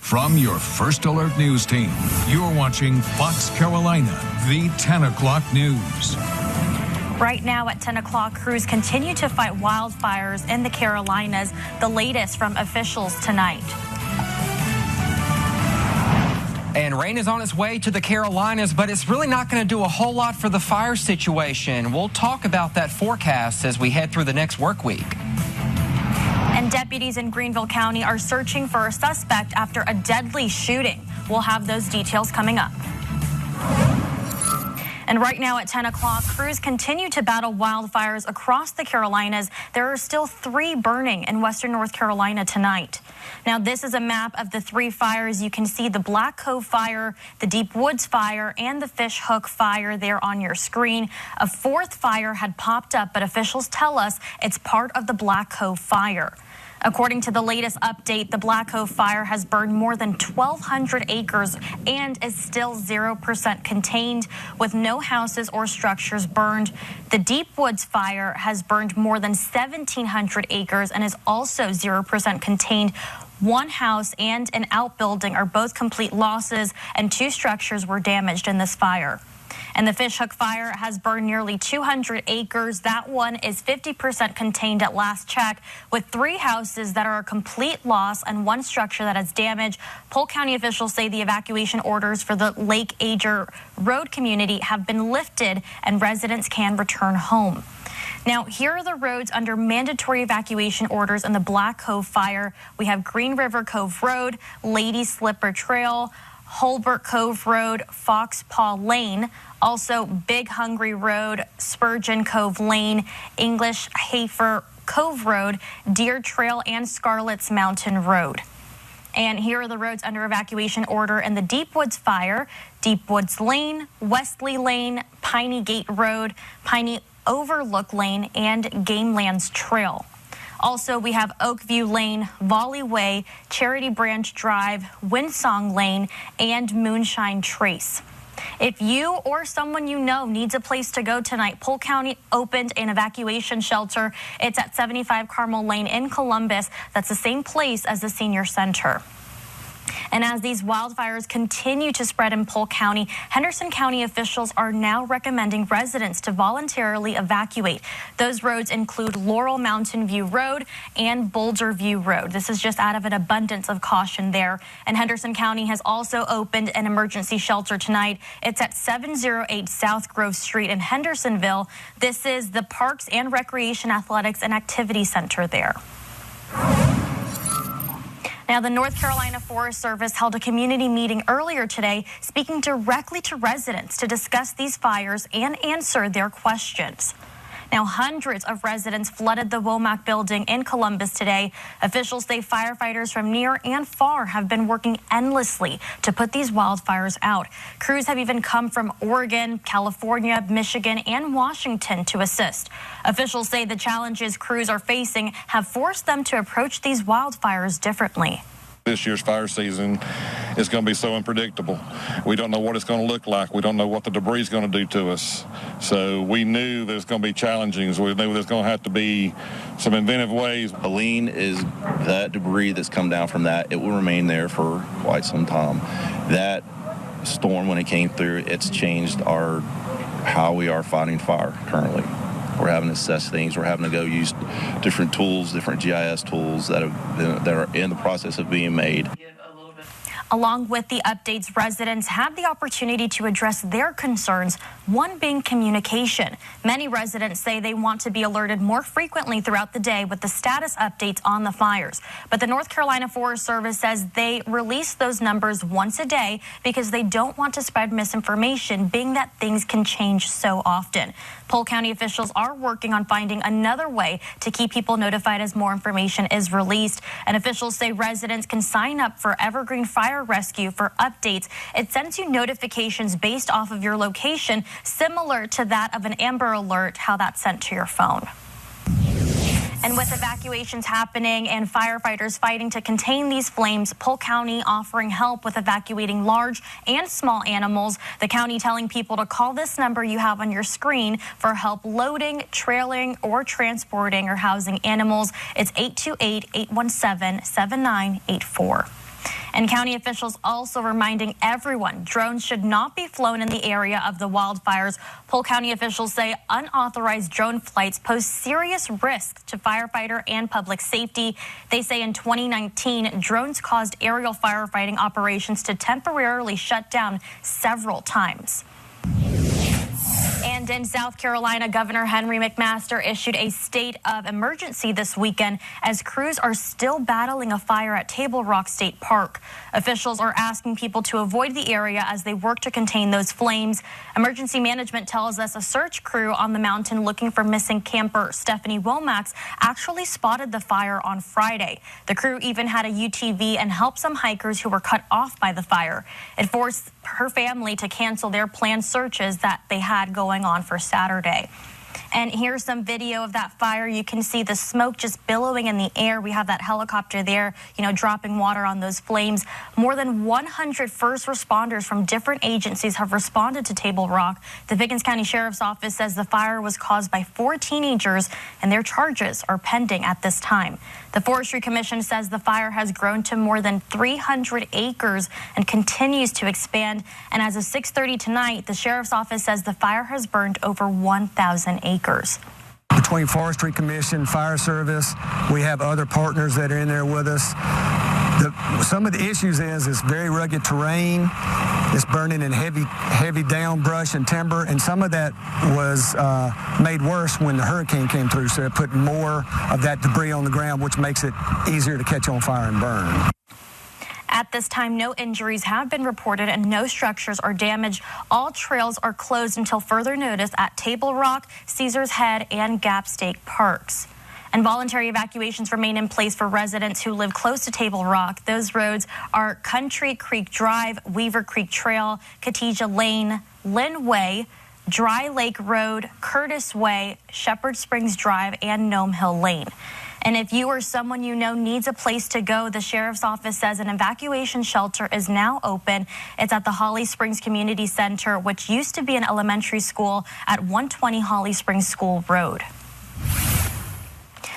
From your First Alert News team, you're watching Fox Carolina, the 10 o'clock news. Right now at 10 o'clock, crews continue to fight wildfires in the Carolinas. The latest from officials tonight. And rain is on its way to the Carolinas, but it's really not going to do a whole lot for the fire situation. We'll talk about that forecast as we head through the next work week. And deputies in Greenville County are searching for a suspect after a deadly shooting. We'll have those details coming up. And right now at 10 o'clock, crews continue to battle wildfires across the Carolinas. There are still 3 burning in western North Carolina tonight. Now, this is a map of the 3 fires. You can see the Black Cove fire, the Deep Woods fire, and the Fish Hook fire there on your screen. A 4th fire had popped up, but officials tell us it's part of the Black Cove fire. According to the latest update, the Black Cove fire has burned more than 1,200 acres and is still 0% contained, with no houses or structures burned. The Deep Woods fire has burned more than 1,700 acres and is also 0% contained. 1 house and an outbuilding are both complete losses, and 2 structures were damaged in this fire. And the Fish Hook fire has burned nearly 200 acres. That one is 50% contained at last check, with 3 houses that are a complete loss and 1 structure that is damaged. Polk County officials say the evacuation orders for the Lake Ager Road community have been lifted and residents can return home. Now, here are the roads under mandatory evacuation orders in the Black Cove fire. We have Green River Cove Road, Lady Slipper Trail, Holbert Cove Road, Fox Paw Lane, also Big Hungry Road, Spurgeon Cove Lane, English Hafer Cove Road, Deer Trail, and Scarlett's Mountain Road. And here are the roads under evacuation order in the Deep Woods fire: Deep Woods Lane, Wesley Lane, Piney Gate Road, Piney Overlook Lane, and Gamelands Trail. Also, we have Oakview Lane, Volley Way, Charity Branch Drive, Windsong Lane, and Moonshine Trace. If you or someone you know needs a place to go tonight, Polk County opened an evacuation shelter. It's at 75 Carmel Lane in Columbus. That's the same place as the senior center. And as these wildfires continue to spread in Polk County, Henderson County officials are now recommending residents to voluntarily evacuate. Those roads include Laurel Mountain View Road and Boulder View Road. This is just out of an abundance of caution there. And Henderson County has also opened an emergency shelter tonight. It's at 708 South Grove Street in Hendersonville. This is the Parks and Recreation Athletics and Activity Center there. Now, the North Carolina Forest Service held a community meeting earlier today, speaking directly to residents to discuss these fires and answer their questions. Now, hundreds of residents flooded the Womack building in Columbus today. Officials say firefighters from near and far have been working endlessly to put these wildfires out. Crews have even come from Oregon, California, Michigan, and Washington to assist. Officials say the challenges crews are facing have forced them to approach these wildfires differently. This year's fire season is going to be so unpredictable. We don't know what it's going to look like. We don't know what the debris is going to do to us. So we knew there's going to be challenging. We knew there's going to have to be some inventive ways. Helene is that debris that's come down from that. It will remain there for quite some time. That storm, when it came through, it's changed how we are fighting fire currently. We're having to assess things. We're having to go use different tools, different GIS tools that are in the process of being made. Along with the updates, residents had the opportunity to address their concerns, one being communication. Many residents say they want to be alerted more frequently throughout the day with the status updates on the fires. But the North Carolina Forest Service says they release those numbers once a day because they don't want to spread misinformation, being that things can change so often. Polk County officials are working on finding another way to keep people notified as more information is released. And officials say residents can sign up for Evergreen Fire Rescue for updates. It sends you notifications based off of your location, similar to that of an Amber Alert, how that's sent to your phone. And with evacuations happening and firefighters fighting to contain these flames, Polk County offering help with evacuating large and small animals. The county telling people to call this number you have on your screen for help loading, trailing, or transporting or housing animals. It's 828-817-7984. And county officials also reminding everyone drones should not be flown in the area of the wildfires. Polk County officials say unauthorized drone flights pose serious risks to firefighter and public safety. They say in 2019, drones caused aerial firefighting operations to temporarily shut down several times. And in South Carolina, Governor Henry McMaster issued a state of emergency this weekend as crews are still battling a fire at Table Rock State Park. Officials are asking people to avoid the area as they work to contain those flames. Emergency management tells us a search crew on the mountain looking for missing camper Stephanie Womax actually spotted the fire on Friday. The crew even had a UTV and helped some hikers who were cut off by the fire. It forced her family to cancel their planned searches that they had going on for Saturday. And here's some video of that fire. You can see the smoke just billowing in the air. We have that helicopter there, dropping water on those flames. More than 100 first responders from different agencies have responded to Table Rock. The Pickens County Sheriff's Office says the fire was caused by 4 teenagers, and their charges are pending at this time. The Forestry Commission says the fire has grown to more than 300 acres and continues to expand. And as of 6:30 tonight, the Sheriff's Office says the fire has burned over 1,000 acres. Between Forestry Commission, Fire Service, we have other partners that are in there with us. Some of the issues is it's very rugged terrain. It's burning in heavy down brush and timber, and some of that was made worse when the hurricane came through, so it put more of that debris on the ground, which makes it easier to catch on fire and burn. At this time, no injuries have been reported and no structures are damaged. All trails are closed until further notice at Table Rock, Caesars Head, and Gap State Parks. And voluntary evacuations remain in place for residents who live close to Table Rock. Those roads are Country Creek Drive, Weaver Creek Trail, Katija Lane, Lynn Way, Dry Lake Road, Curtis Way, Shepherd Springs Drive, and Gnome Hill Lane. And if you or someone you know needs a place to go, the Sheriff's Office says an evacuation shelter is now open. It's at the Holly Springs Community Center, which used to be an elementary school at 120 Holly Springs School Road.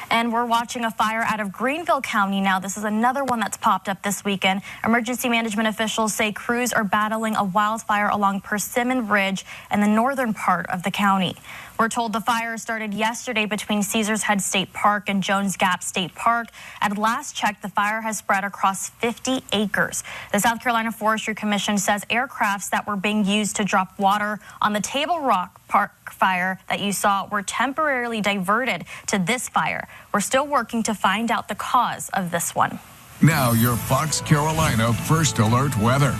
And we're watching a fire out of Greenville County now. This is another one that's popped up this weekend. Emergency management officials say crews are battling a wildfire along Persimmon Ridge in the northern part of the county. We're told the fire started yesterday between Caesars Head State Park and Jones Gap State Park. At last check, the fire has spread across 50 acres. The South Carolina Forestry Commission says aircrafts that were being used to drop water on the Table Rock Park fire that you saw were temporarily diverted to this fire. We're still working to find out the cause of this one. Now your Fox Carolina First Alert weather.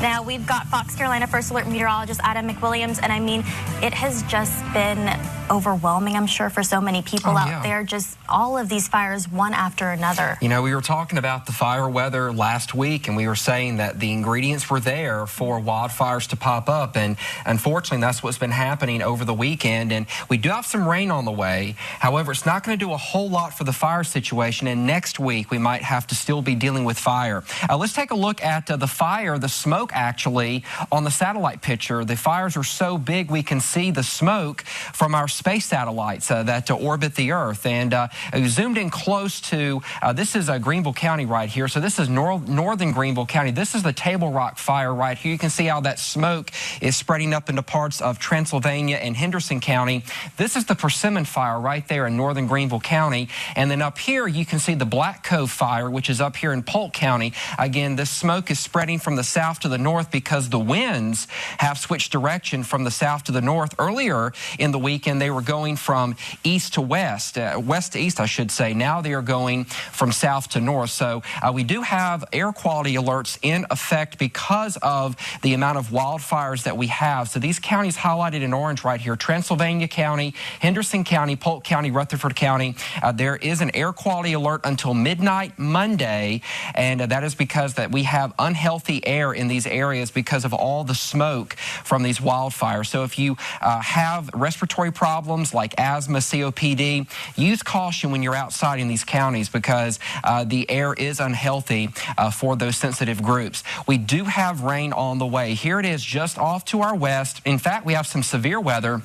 Now, we've got Fox Carolina First Alert meteorologist Adam McWilliams, and I mean, it has just been overwhelming, I'm sure, for so many people out there. Just all of these fires, one after another. We were talking about the fire weather last week, and we were saying that the ingredients were there for wildfires to pop up, and unfortunately, that's what's been happening over the weekend. And we do have some rain on the way. However, it's not going to do a whole lot for the fire situation, and next week, we might have to still be dealing with fire. Let's take a look at the fire, the smoke, actually, on the satellite picture. The fires are so big we can see the smoke from our space satellites that orbit the Earth. And we zoomed in close to, this is Greenville County right here. So this is northern Greenville County. This is the Table Rock fire right here. You can see how that smoke is spreading up into parts of Transylvania and Henderson County. This is the Persimmon fire right there in northern Greenville County. And then up here, you can see the Black Cove fire, which is up here in Polk County. Again, this smoke is spreading from the south to the north because the winds have switched direction from the south to the north. Earlier in the weekend, they were going from east to west, west to east, I should say. Now they are going from south to north. So we do have air quality alerts in effect because of the amount of wildfires that we have. So these counties highlighted in orange right here, Transylvania County, Henderson County, Polk County, Rutherford County. There is an air quality alert until midnight Monday, and that is because that we have unhealthy air in these areas because of all the smoke from these wildfires. So if you have respiratory problems like asthma, COPD, use caution when you're outside in these counties because the air is unhealthy for those sensitive groups. We do have rain on the way. Here it is just off to our west. In fact, we have some severe weather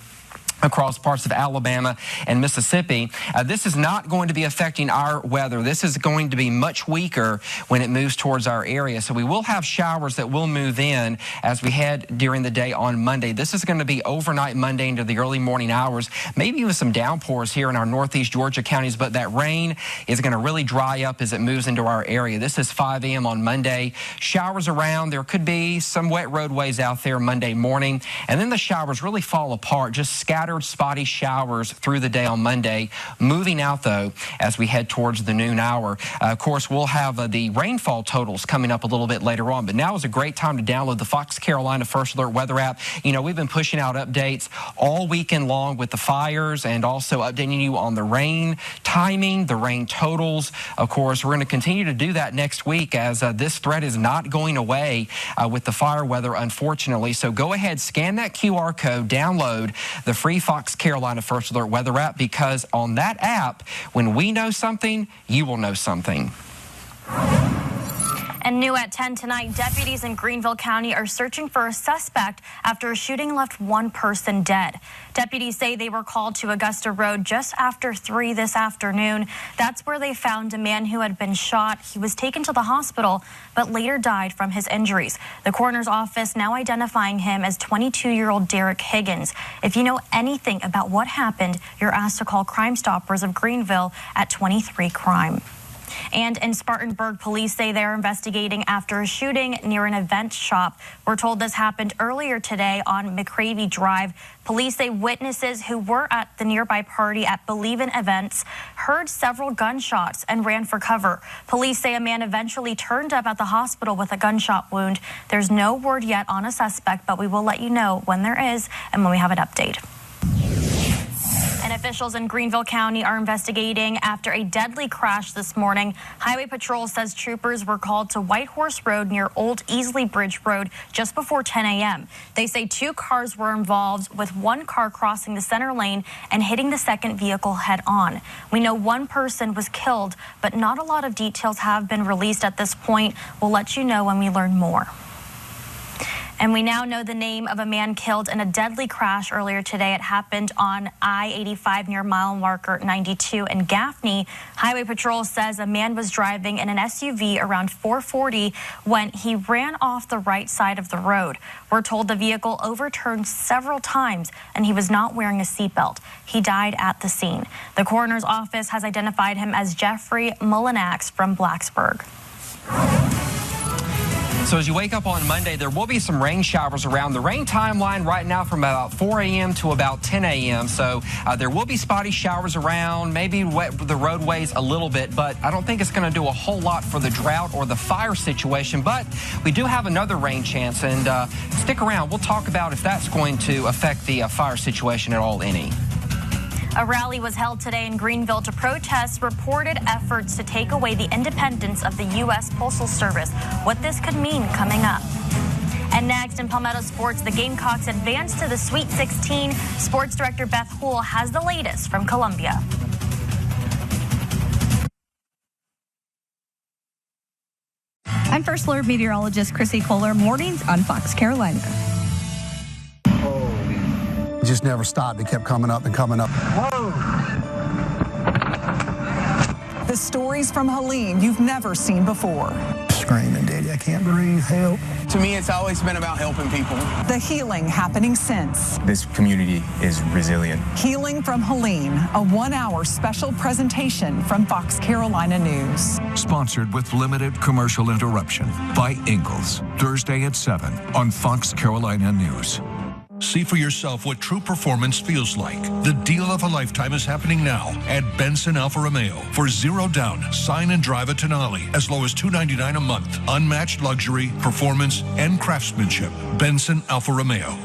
across parts of Alabama and Mississippi. This is not going to be affecting our weather. This is going to be much weaker when it moves towards our area. So we will have showers that will move in as we head during the day on Monday. This is going to be overnight Monday into the early morning hours, maybe with some downpours here in our northeast Georgia counties, but that rain is going to really dry up as it moves into our area. This is 5 a.m. on Monday. Showers around. There could be some wet roadways out there Monday morning, and then the showers really fall apart, just scattered spotty showers through the day on Monday, moving out though as we head towards the noon hour. Of course, we'll have the rainfall totals coming up a little bit later on, but now is a great time to download the Fox Carolina First Alert weather app. You know, we've been pushing out updates all weekend long with the fires and also updating you on the rain timing, the rain totals. Of course, we're going to continue to do that next week as this threat is not going away with the fire weather, unfortunately. So go ahead, scan that QR code, download the free Fox Carolina First Alert weather app, because on that app, when we know something, you will know something. And new at 10 tonight, deputies in Greenville County are searching for a suspect after a shooting left one person dead. Deputies say they were called to Augusta Road just after 3 this afternoon. That's where they found a man who had been shot. He was taken to the hospital, but later died from his injuries. The coroner's office now identifying him as 22-year-old Derek Higgins. If you know anything about what happened, you're asked to call Crime Stoppers of Greenville at 23-CRIME. And in Spartanburg, police say they're investigating after a shooting near an event shop. We're told this happened earlier today on McCravey Drive. Police say witnesses who were at the nearby party at Believin' Events heard several gunshots and ran for cover. Police say a man eventually turned up at the hospital with a gunshot wound. There's no word yet on a suspect, but we will let you know when there is and when we have an update. And officials in Greenville County are investigating after a deadly crash this morning. Highway Patrol says troopers were called to White Horse Road near Old Easley Bridge Road just before 10 a.m. They say 2 cars were involved, with one car crossing the center lane and hitting the second vehicle head on. We know one person was killed, but not a lot of details have been released at this point. We'll let you know when we learn more. And we now know the name of a man killed in a deadly crash earlier today. It happened on I-85 near mile marker 92 in Gaffney. Highway Patrol says a man was driving in an SUV around 440 when he ran off the right side of the road. We're told the vehicle overturned several times and he was not wearing a seatbelt. He died at the scene. The coroner's office has identified him as Jeffrey Mullinax from Blacksburg. So as you wake up on Monday, there will be some rain showers around. The rain timeline right now from about 4 a.m. to about 10 a.m. So there will be spotty showers around, maybe wet the roadways a little bit, but I don't think it's going to do a whole lot for the drought or the fire situation. But we do have another rain chance, and stick around. We'll talk about if that's going to affect the fire situation at all, any. A rally was held today in Greenville to protest reported efforts to take away the independence of the U.S. Postal Service. What this could mean coming up. And next in Palmetto Sports, the Gamecocks advanced to the Sweet 16. Sports Director Beth Houle has the latest from Columbia. I'm First Alert meteorologist Chrissy Kohler. Mornings on Fox Carolina. It just never stopped. It kept coming up and coming up. Whoa. The stories from Helene you've never seen before. Screaming, Daddy, I can't breathe, help. To me, it's always been about helping people. The healing happening since. This community is resilient. Healing from Helene, a 1-hour special presentation from Fox Carolina News. Sponsored with limited commercial interruption by Ingalls. Thursday at 7 on Fox Carolina News. See for yourself what true performance feels like. The deal of a lifetime is happening now at Benson Alfa Romeo. For 0 down, sign and drive a Tenali as low as $299 a month. Unmatched luxury, performance, and craftsmanship. Benson Alfa Romeo.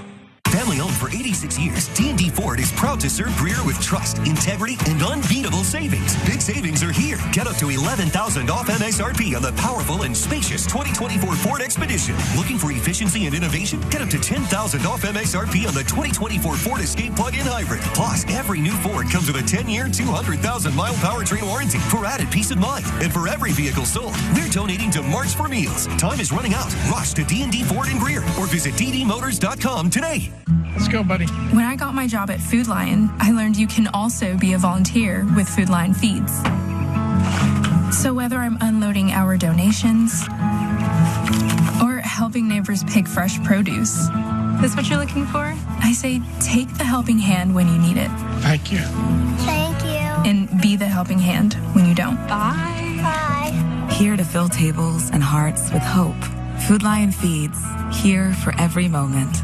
Family owned for 86 years, D&D Ford is proud to serve Greer with trust, integrity, and unbeatable savings. Big savings are here. Get up to $11,000 off MSRP on the powerful and spacious 2024 Ford Expedition. Looking for efficiency and innovation? Get up to $10,000 off MSRP on the 2024 Ford Escape Plug-in Hybrid. Plus, every new Ford comes with a 10-year, 200,000-mile powertrain warranty for added peace of mind. And for every vehicle sold, we're donating to March for Meals. Time is running out. Rush to D&D Ford in Greer or visit ddmotors.com today. Let's go, buddy. When I got my job at Food Lion, I learned you can also be a volunteer with Food Lion Feeds. So whether I'm unloading our donations or helping neighbors pick fresh produce, this what you're looking for? I say take the helping hand when you need it. Thank you. Thank you. And be the helping hand when you don't. Bye. Bye. Here to fill tables and hearts with hope. Food Lion Feeds, here for every moment.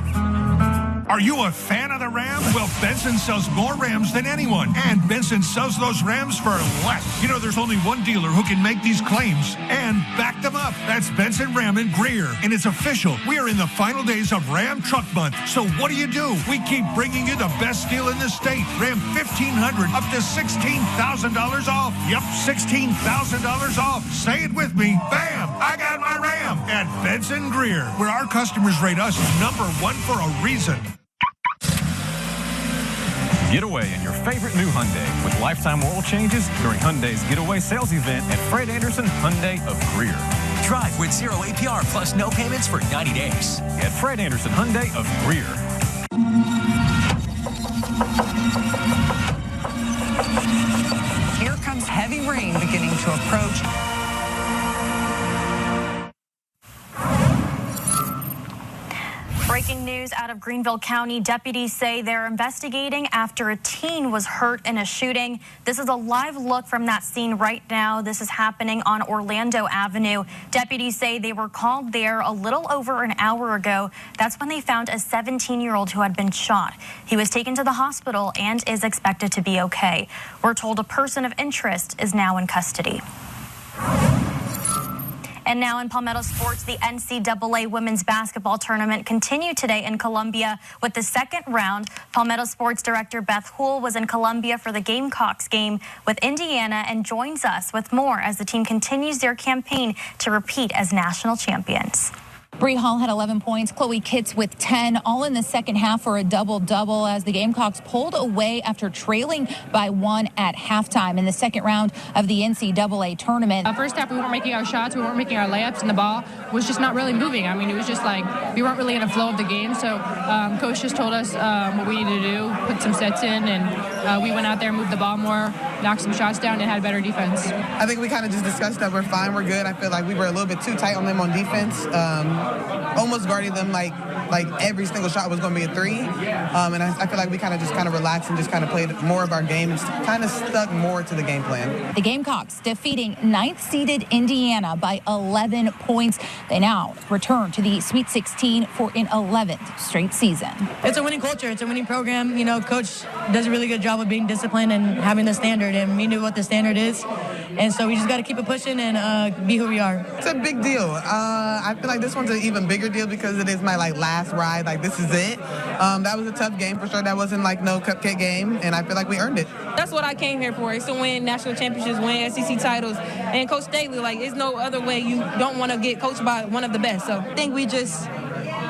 Are you a fan of the Ram? Well, Benson sells more Rams than anyone, and Benson sells those Rams for less. You know, there's only one dealer who can make these claims and back them up. That's Benson Ram in Greer, and it's official. We are in the final days of Ram Truck Month, so what do? We keep bringing you the best deal in the state. Ram 1,500 up to $16,000 off. Yep, $16,000 off. Say it with me. Bam! I got my Ram at Benson Greer, where our customers rate us #1 for a reason. Get away in your favorite new Hyundai with lifetime oil changes during Hyundai's Getaway sales event at Fred Anderson Hyundai of Greer. Drive with 0 APR plus no payments for 90 days. At Fred Anderson Hyundai of Greer. Here comes heavy rain beginning to approach. Breaking news out of Greenville County. Deputies say they're investigating after a teen was hurt in a shooting. This is a live look from that scene right now. This is happening on Orlando Avenue. Deputies say they were called there a little over an hour ago. That's when they found a 17-year-old who had been shot. He was taken to the hospital and is expected to be okay. We're told a person of interest is now in custody. And now in Palmetto sports, the NCAA women's basketball tournament continued today in Columbia with the second round. Palmetto sports director Beth Houle was in Columbia for the Gamecocks game with Indiana and joins us with more as the team continues their campaign to repeat as national champions. Bree Hall had 11 points, Chloe Kitts with 10, all in the second half for a double-double as the Gamecocks pulled away after trailing by 1 at halftime in the second round of the NCAA tournament. First half, we weren't making our shots, we weren't making our layups, and the ball was just not really moving. I mean, it was just like we weren't really in the flow of the game, so Coach just told us what we needed to do, put some sets in, and we went out there, moved the ball more, knocked some shots down, and had better defense. I think we kind of just discussed that we're fine, we're good. I feel like we were a little bit too tight on them on defense. Almost guarding them like every single shot was going to be a three. And I feel like we kind of relaxed and just kind of played more of our game and kind of stuck more to the game plan. The Gamecocks defeating 9th-seeded Indiana by 11 points. They now return to the Sweet 16 for an 11th straight season. It's a winning culture. It's a winning program. You know, Coach does a really good job of being disciplined and having the standard, and we knew what the standard is. And so we just got to keep it pushing and be who we are. It's a big deal. I feel like this one's an even bigger deal because it is my last ride. This is it. That was a tough game for sure. That wasn't no cupcake game, and I feel like we earned it. That's what I came here for, is to win national championships, win SEC titles. And Coach Staley, there's no other way you don't want to get coached by one of the best. So I think we just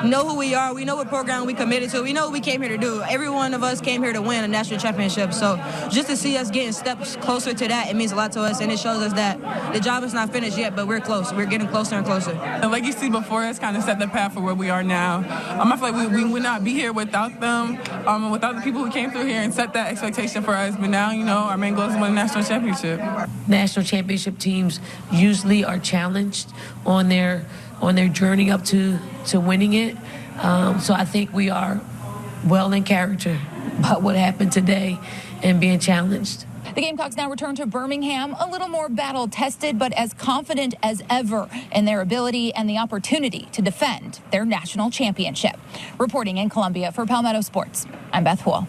know who we are. We know what program we committed to. We know what we came here to do. Every one of us came here to win a national championship. So just to see us getting steps closer to that, it means a lot to us, and it shows us that the job is not finished yet, but we're close. We're getting closer and closer. The legacy before us kind of set the path for where we are now. I feel like we would not be here without them, without the people who came through here and set that expectation for us. But now, our main goal is to win a national championship. National championship teams usually are challenged on their journey up to winning it. So I think we are well in character about what happened today and being challenged. The Gamecocks now return to Birmingham, a little more battle-tested, but as confident as ever in their ability and the opportunity to defend their national championship. Reporting in Columbia for Palmetto Sports, I'm Beth Houle.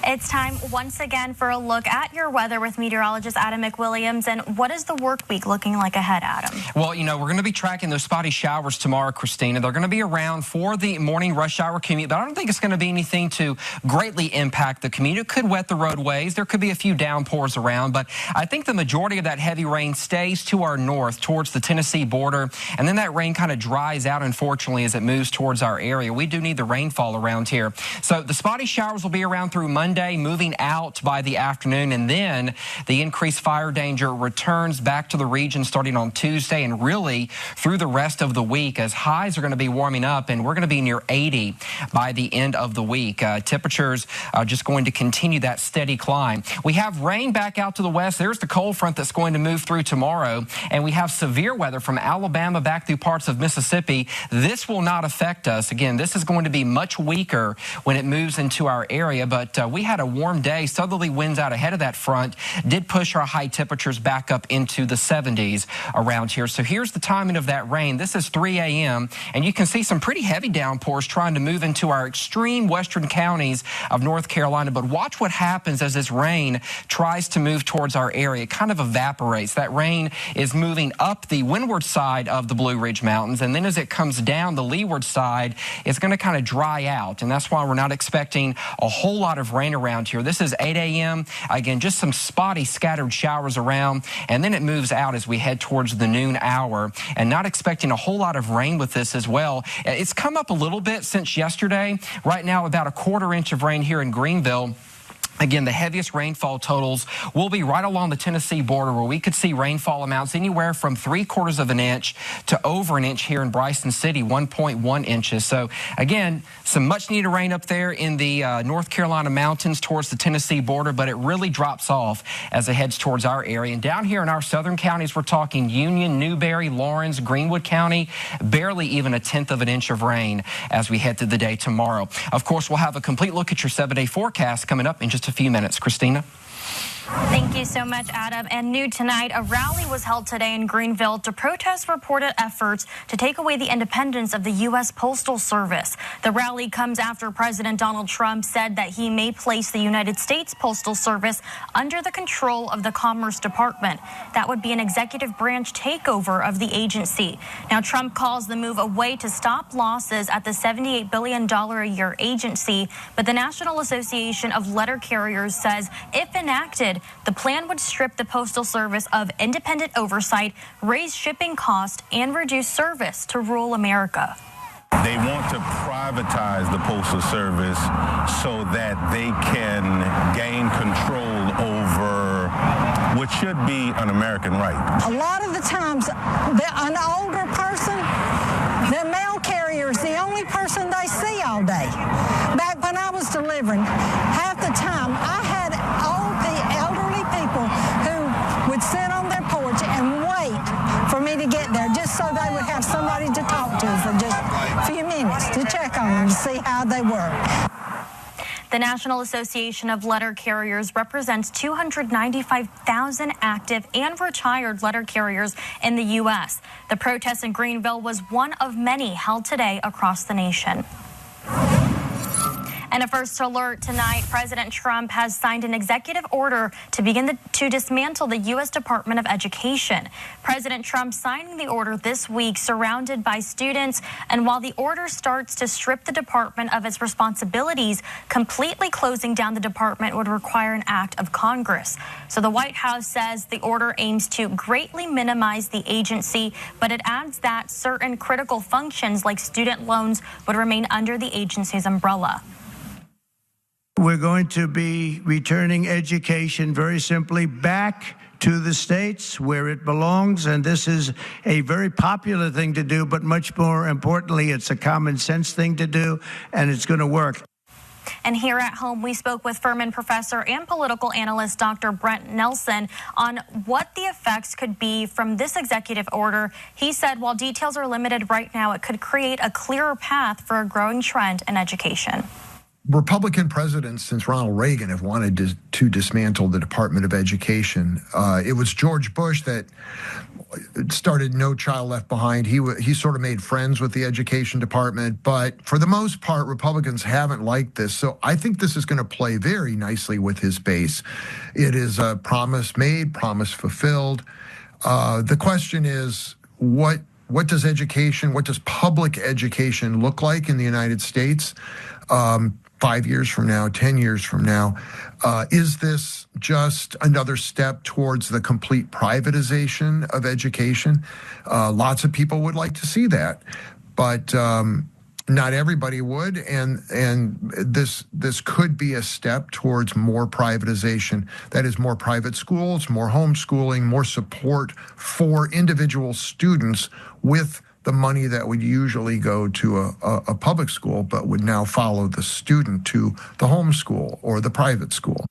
It's time once again for a look at your weather with meteorologist Adam McWilliams. And what is the work week looking like ahead, Adam? Well, we're going to be tracking those spotty showers tomorrow, Christina. They're going to be around for the morning rush hour commute, but I don't think it's going to be anything to greatly impact the commute. It could wet the roadways. There could be a few downpours around, but I think the majority of that heavy rain stays to our north towards the Tennessee border, and then that rain kind of dries out, unfortunately, as it moves towards our area. We do need the rainfall around here. So the spotty showers will be around through Monday Monday, moving out by the afternoon, and then the increased fire danger returns back to the region starting on Tuesday and really through the rest of the week as highs are going to be warming up, and we're going to be near 80 by the end of the week. Temperatures are just going to continue that steady climb. We have rain back out to the west. There's the cold front that's going to move through tomorrow, and we have severe weather from Alabama back through parts of Mississippi. This will not affect us. Again, this is going to be much weaker when it moves into our area, but we had a warm day. Southerly winds out ahead of that front did push our high temperatures back up into the 70s around here. So here's the timing of that rain. This is 3 a.m., and you can see some pretty heavy downpours trying to move into our extreme western counties of North Carolina. But watch what happens as this rain tries to move towards our area. It kind of evaporates. That rain is moving up the windward side of the Blue Ridge Mountains, and then as it comes down the leeward side, it's going to kind of dry out, and that's why we're not expecting a whole lot of rain around here. This is 8 a.m. Again, just some spotty scattered showers around, and then it moves out as we head towards the noon hour, and not expecting a whole lot of rain with this as well. It's come up a little bit since yesterday. Right now, about a quarter inch of rain here in Greenville. Again, the heaviest rainfall totals will be right along the Tennessee border, where we could see rainfall amounts anywhere from 3/4 of an inch to over an inch here in Bryson City, 1.1 inches. So, again, some much-needed rain up there in the North Carolina mountains towards the Tennessee border, but it really drops off as it heads towards our area. And down here in our southern counties, we're talking Union, Newberry, Lawrence, Greenwood County, barely even a 1/10 of an inch of rain as we head through the day tomorrow. Of course, we'll have a complete look at your 7-day forecast coming up in just a few minutes. Christina? Thank you so much, Adam. And new tonight, a rally was held today in Greenville to protest reported efforts to take away the independence of the U.S. Postal Service. The rally comes after President Donald Trump said that he may place the United States Postal Service under the control of the Commerce Department. That would be an executive branch takeover of the agency. Now, Trump calls the move a way to stop losses at the $78 billion a year agency, but the National Association of Letter Carriers says if enacted, the plan would strip the Postal Service of independent oversight, raise shipping costs, and reduce service to rural America. They want to privatize the Postal Service so that they can gain control over what should be an American right. A lot of the times, an older person, the mail carrier is the only person they see all day. Back when I was delivering, half the time I had all the elderly people who would sit on their porch and wait for me to get there just so they would have somebody to talk to for just a few minutes to check on them to see how they were. The National Association of Letter Carriers represents 295,000 active and retired letter carriers in the U.S. The protest in Greenville was one of many held today across the nation. And a first alert tonight, President Trump has signed an executive order to begin to dismantle the U.S. Department of Education. President Trump signing the order this week, surrounded by students, and while the order starts to strip the department of its responsibilities, completely closing down the department would require an act of Congress. So the White House says the order aims to greatly minimize the agency, but it adds that certain critical functions like student loans would remain under the agency's umbrella. We're going to be returning education very simply back to the states where it belongs, and this is a very popular thing to do, but much more importantly, it's a common sense thing to do, and it's going to work. And here at home, we spoke with Furman professor and political analyst Dr. Brent Nelson on what the effects could be from this executive order. He said while details are limited right now, it could create a clearer path for a growing trend in education. Republican presidents since Ronald Reagan have wanted to dismantle the Department of Education. It was George Bush that started No Child Left Behind. He sort of made friends with the Education Department, but for the most part, Republicans haven't liked this. So I think this is going to play very nicely with his base. It is a promise made, promise fulfilled. The question is, what does education, what does public education look like in the United States? 5 years from now, 10 years from now, is this just another step towards the complete privatization of education? Lots of people would like to see that. But Not everybody would, and this could be a step towards more privatization. That is, more private schools, more homeschooling, more support for individual students with the money that would usually go to a public school, but would now follow the student to the homeschool or the private school.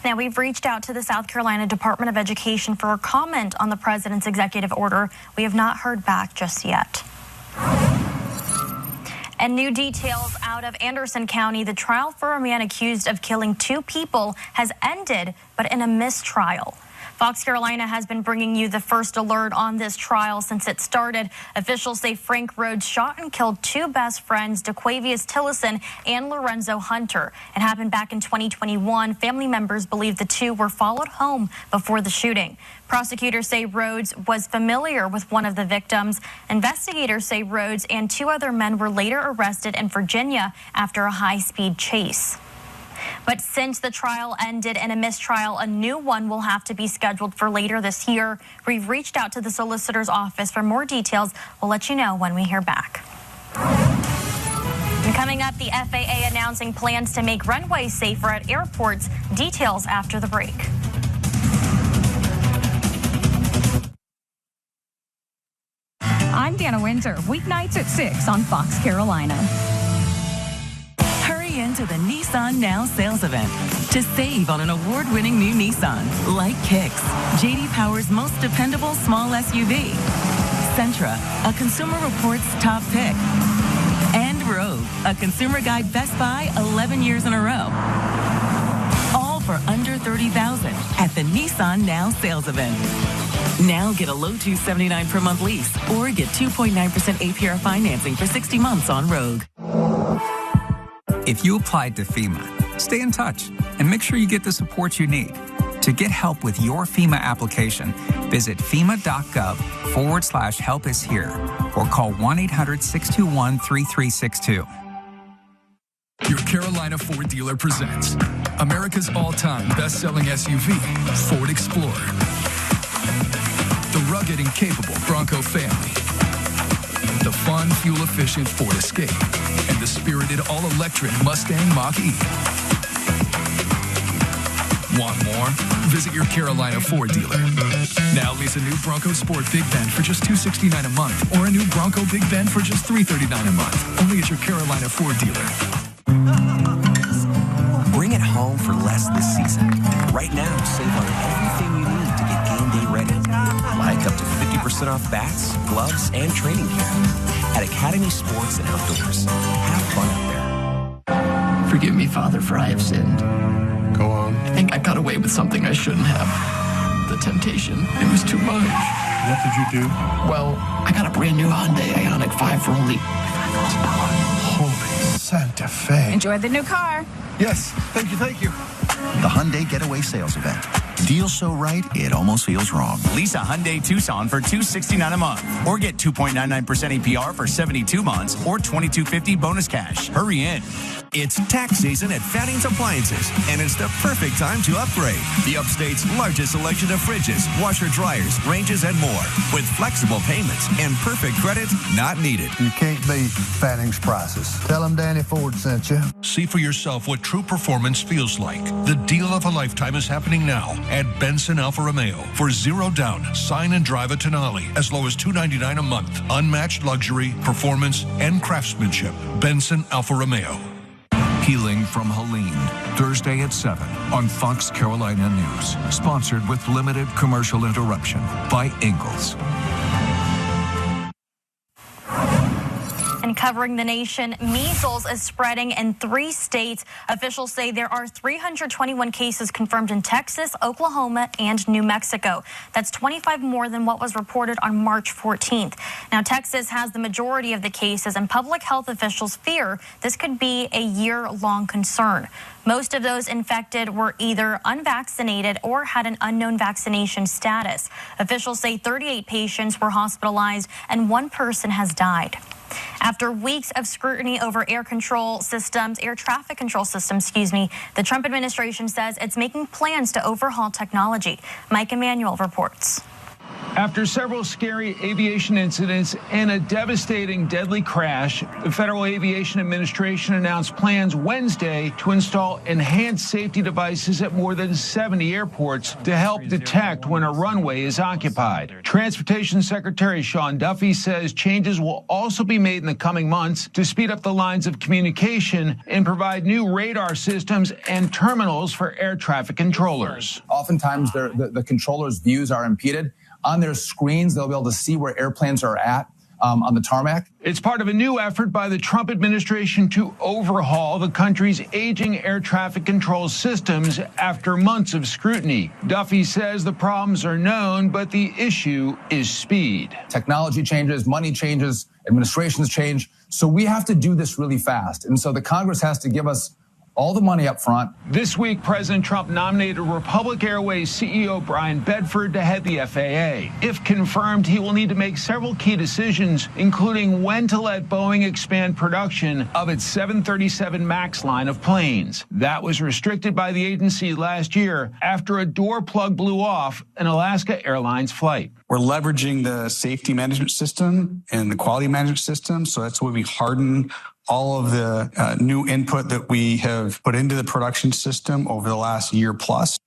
Now, we've reached out to the South Carolina Department of Education for a comment on the president's executive order. We have not heard back just yet. And new details out of Anderson County. The trial for a man accused of killing 2 people has ended, but in a mistrial. Fox Carolina has been bringing you the first alert on this trial since it started. Officials say Frank Rhodes shot and killed 2 best friends, DeQuavius Tillison and Lorenzo Hunter. It happened back in 2021. Family members believe the 2 were followed home before the shooting. Prosecutors say Rhodes was familiar with one of the victims. Investigators say Rhodes and 2 other men were later arrested in Virginia after a high-speed chase. But since the trial ended in a mistrial, a new one will have to be scheduled for later this year. We've reached out to the solicitor's office for more details. We'll let you know when we hear back. And coming up, the FAA announcing plans to make runways safer at airports. Details after the break. I'm Dana Winter, weeknights at 6 on Fox Carolina. Into the Nissan Now sales event to save on an award-winning new Nissan like Kicks, J.D. Power's most dependable small SUV, Sentra, a Consumer Reports top pick, and Rogue, a Consumer Guide Best Buy 11 years in a row. All for under $30,000 at the Nissan Now sales event. Now get a low $279 per month lease or get 2.9% APR financing for 60 months on Rogue. If you applied to FEMA, stay in touch and make sure you get the support you need. To get help with your FEMA application, visit FEMA.gov/help is here or call 1-800-621-3362. Your Carolina Ford dealer presents America's all-time best-selling SUV, Ford Explorer. The rugged and capable Bronco family. The fun, fuel-efficient Ford Escape. And the spirited all-electric Mustang Mach-E. Want more? Visit your Carolina Ford dealer. Now lease a new Bronco Sport Big Bend for just $269 a month or a new Bronco Big Bend for just $339 a month. Only at your Carolina Ford dealer. Bring it home for less this season. Right now, save on everything you need to get game day ready. Like up to 50% off bats, gloves, and training gear. At Academy Sports and Outdoors. Have fun out there. Forgive me, Father, for I have sinned. Go on. I think I got away with something I shouldn't have. The temptation, it was too much. What did you do? Well, I got a brand new Hyundai Ioniq 5 for only $5,000. Holy Santa Fe. Enjoy the new car. Yes, thank you. The Hyundai Getaway Sales Event. Deal so right, it almost feels wrong. Lease a Hyundai Tucson for $269 a month, or get 2.99% APR for 72 months, or $2,250 bonus cash. Hurry in. It's tax season at Fanning's Appliances, and it's the perfect time to upgrade. The upstate's largest selection of fridges, washer dryers, ranges, and more, with flexible payments and perfect credit not needed. You can't beat Fanning's prices. Tell them Danny Ford sent you. See for yourself what true performance feels like. The deal of a lifetime is happening now at Benson Alfa Romeo. For 0 down, sign and drive a Tenali as low as $299 a month. Unmatched luxury, performance, and craftsmanship. Benson Alfa Romeo. Healing from Helene, Thursday at 7 on Fox Carolina News. Sponsored with limited commercial interruption by Ingalls. And covering the nation, measles is spreading in 3 states. Officials say there are 321 cases confirmed in Texas, Oklahoma, and New Mexico. That's 25 more than what was reported on March 14th. Now, Texas has the majority of the cases, and public health officials fear this could be a year-long concern. Most of those infected were either unvaccinated or had an unknown vaccination status. Officials say 38 patients were hospitalized and 1 person has died. After weeks of scrutiny over air traffic control systems, the Trump administration says it's making plans to overhaul technology. Mike Emanuel reports. After several scary aviation incidents and a devastating deadly crash, the Federal Aviation Administration announced plans Wednesday to install enhanced safety devices at more than 70 airports to help detect when a runway is occupied. Transportation Secretary Sean Duffy says changes will also be made in the coming months to speed up the lines of communication and provide new radar systems and terminals for air traffic controllers. Oftentimes, the controllers' views are impeded. On their screens, they'll be able to see where airplanes are at on the tarmac. It's part of a new effort by the Trump administration to overhaul the country's aging air traffic control systems after months of scrutiny. Duffy says the problems are known, but the issue is speed. Technology changes, money changes, administrations change. So we have to do this really fast. And so the Congress has to give us all the money up front. This week, President Trump nominated Republic Airways CEO Brian Bedford to head the FAA. If confirmed, he will need to make several key decisions, including when to let Boeing expand production of its 737 MAX line of planes. That was restricted by the agency last year after a door plug blew off an Alaska Airlines flight. We're leveraging the safety management system and the quality management system, so that's where we harden all of the new input that we have put into the production system over the last year plus.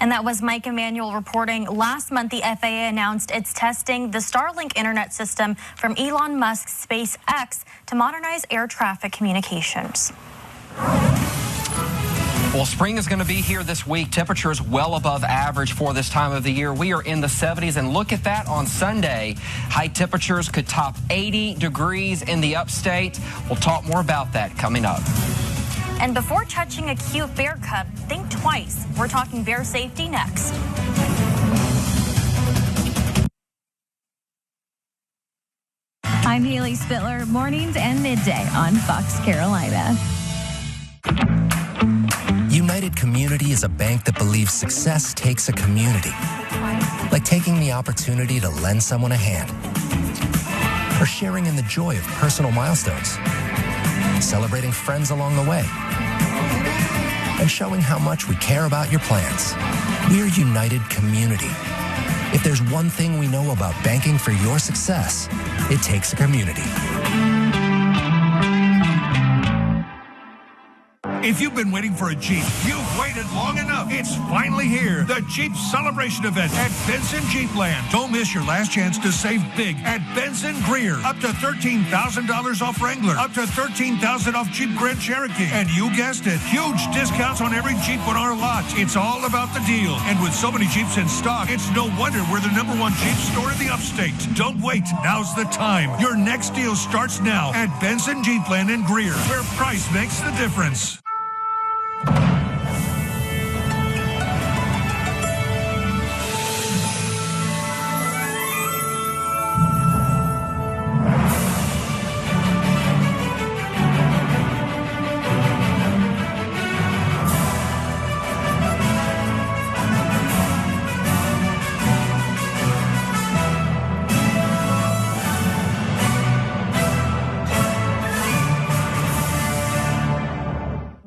And that was Mike Emanuel reporting. Last month, the FAA announced it's testing the Starlink internet system from Elon Musk's SpaceX to modernize air traffic communications. Well, spring is going to be here this week. Temperatures well above average for this time of the year. We are in the 70s, and look at that on Sunday. High temperatures could top 80 degrees in the upstate. We'll talk more about that coming up. And before touching a cute bear cub, think twice. We're talking bear safety next. I'm Haley Spittler, mornings and midday on Fox Carolina. United Community is a bank that believes success takes a community. Like taking the opportunity to lend someone a hand. Or sharing in the joy of personal milestones. Celebrating friends along the way. And showing how much we care about your plans. We're United Community. If there's one thing we know about banking for your success, it takes a community. If you've been waiting for a Jeep, you've waited long enough. It's finally here. The Jeep Celebration Event at Benson Jeepland. Don't miss your last chance to save big at Benson Greer. Up to $13,000 off Wrangler. Up to $13,000 off Jeep Grand Cherokee. And you guessed it, huge discounts on every Jeep on our lot. It's all about the deal. And with so many Jeeps in stock, it's no wonder we're the #1 Jeep store in the upstate. Don't wait. Now's the time. Your next deal starts now at Benson Jeepland in Greer, where price makes the difference.